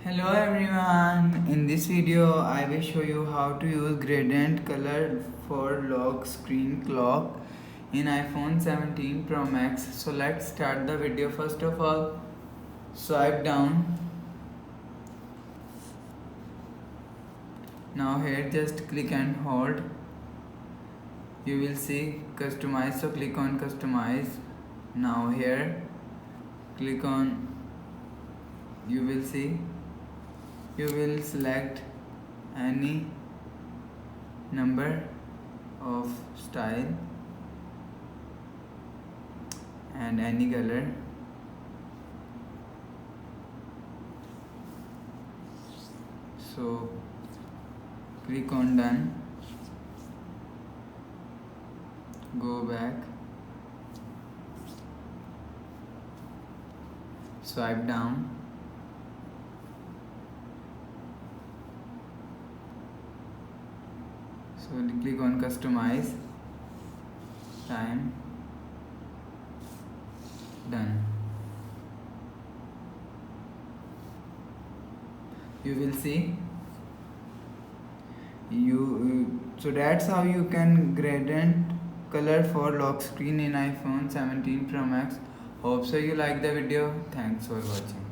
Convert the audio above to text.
Hello everyone, in this video I will show you how to use gradient color for lock screen clock in iPhone 17 Pro Max. So let's start the video. First of all, swipe down. Now here just click and hold. You will see customize, so click on customize. Now here click on, you will see, you will select any number of style and any color. So click on done, go back, swipe down, so click on customize, time, done. You will see so that's how you can gradient color for lock screen in iPhone 17 Pro Max. Hope so you like the video. Thanks for watching.